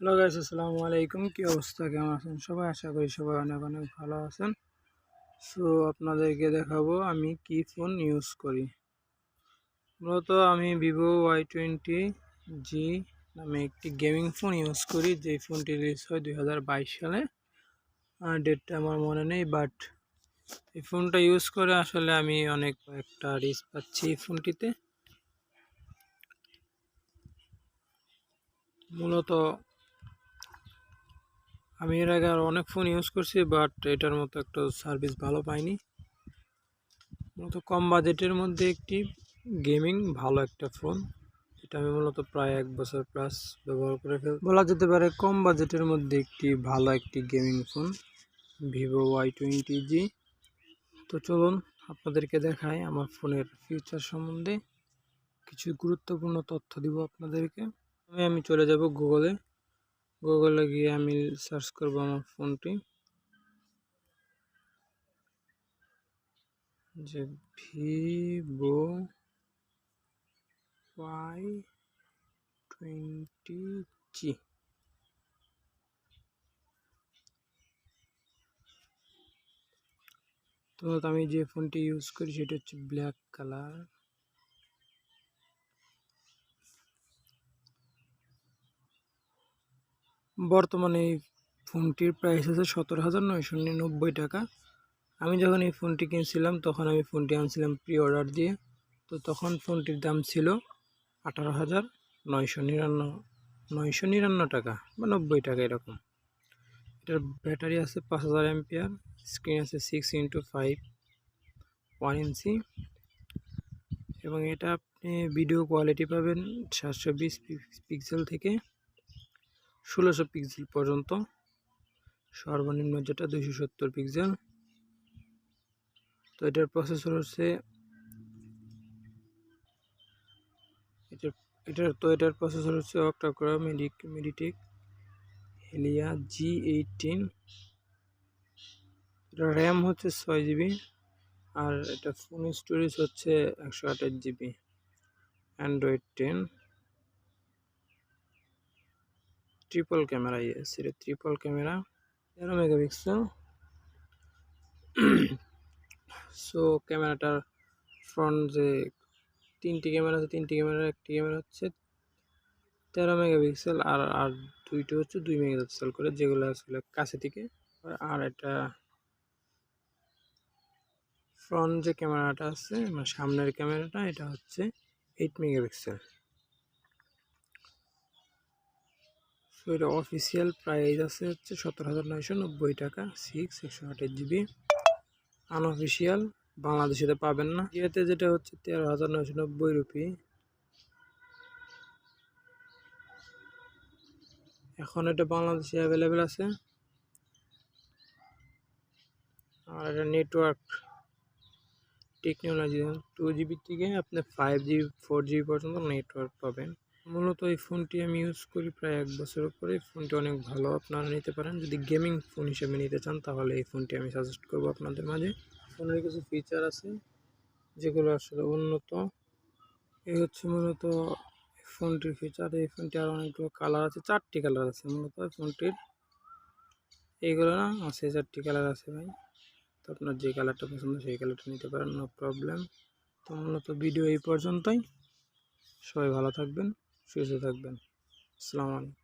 Hello guys, আসসালামু আলাইকুম। কি অবস্থা, কেমন আছেন সবাই? আশা করি সবাই অনেক অনেক ভালো আছেন। সো আপনাদেরকে দেখাবো আমি কি ফোন ইউজ করি। মূলত আমি ভিভো Y20G নামে একটি গেমিং ফোন ইউজ করি, যেই ফোনটি রিলিজ হয় 2022 সালে। ডেটটা আমার মনে নেই, বাট এই ফোনটা ইউজ করে আসলে আমি অনেক একটা রিস্ক পাচ্ছি এই ফোনটিতে। মূলত আমি এর আগে আরও অনেক ফোন ইউজ করছি, বাট এটার মতো একটা সার্ভিস ভালো পাইনি। মূলত কম বাজেটের মধ্যে একটি গেমিং ভালো একটা ফোন, এটা আমি মূলত প্রায় 1 বছর প্লাস ব্যবহার করে বলা যেতে পারে। কম বাজেটের মধ্যে একটি ভালো একটি গেমিং ফোন ভিভো Y20G। তো চলুন আপনাদেরকে দেখাই আমার ফোনের ফিচার সম্বন্ধে কিছু গুরুত্বপূর্ণ তথ্য দিব আপনাদেরকে। আমি চলে যাব গুগলে গিয়ে আমি সার্চ করব আমার ফোনটি, যে ভিভো Y20G। তো আমি যে ফোনটি ইউজ করি সেটা হচ্ছে ব্ল্যাক কালার। বর্তমানে এই ফোনটির প্রাইস আছে 17,999 টাকা। আমি যখন এই ফোনটি কিনছিলাম তখন আমি ফোনটি আনছিলাম প্রি অর্ডার দিয়ে। তো তখন ফোনটির দাম ছিল 18,999 টাকা বা 90 টাকা এরকম। এটার ব্যাটারি আছে 5000 এমপিআর, স্ক্রিন আছে 6x5 1 ইঞ্চি, এবং এটা আপনি ভিডিও কোয়ালিটি পাবেন 720 পিক্সেল থেকে 1600 পিক্সেল পর্যন্ত, সর্বনিম্ন যেটা 270 পিক্সেল। তো এটার প্রসেসর হচ্ছে এটার প্রসেসর হচ্ছে অক্টা-কোর মেডিটেক হেলিয়া G18। এটা র্যাম হচ্ছে 6GB, আর এটা ফোন স্টোরেজ হচ্ছে 128GB। অ্যান্ড্রয়েড 10, ট্রিপল ক্যামেরা, এটা ট্রিপল ক্যামেরা, 13 মেগাপিক্সেল। সো ক্যামেরাটার ফ্রন্ট যে তিনটি ক্যামেরা আছে, তিনটি ক্যামেরার একটি ক্যামেরা হচ্ছে 13 মেগাপিক্সেল, আর দুইটা হচ্ছে 2 মেগাপিক্সেল করে, যেগুলো আসলে কাছে থেকে। আর এটা ফ্রন্ট যে ক্যামেরাটা আছে, মানে সামনের ক্যামেরাটা, এটা হচ্ছে 8 মেগাপিক্সেল। সো এটা অফিসিয়াল প্রাইস আছে হচ্ছে 17,990 টাকা, 128GB। আনঅফিসিয়াল বাংলাদেশিতে পাবেন না, ইয়েতে যেটা হচ্ছে 13,990 রুপি। এখন এটা বাংলাদেশে অ্যাভেলেবেল আছে। আর এটা নেটওয়ার্ক টেকনোলজি 2GB থেকে আপনি 5GB 4GB পর্যন্ত নেটওয়ার্ক পাবেন। মূলত এই ফোনটি আমি ইউজ করি প্রায় 1 বছর পরে। ফোনটি অনেক ভালো, আপনারা নিতে পারেন। যদি গেমিং ফোন হিসেবে নিতে চান তাহলে এই ফোনটি আমি সাজেস্ট করব আপনাদের মাঝে। ফোনের কিছু ফিচার আছে যেগুলো আসলে উন্নত। এই হচ্ছে মূলত ফোনটির ফিচার। এই ফোনটি আর অনেকগুলো কালার আছে, 4টি কালার আছে মূলত ফোনটির। এইগুলো না আছে, 4টি কালার আছে ভাই। তো আপনার যে কালারটা পছন্দ সেই কালারটা নিতে পারেন, নো প্রবলেম। তো মূলত ভিডিও এই পর্যন্তই। সবাই ভালো থাকবেন, সুস্থ থাকবেন। আসসালামু আলাইকুম।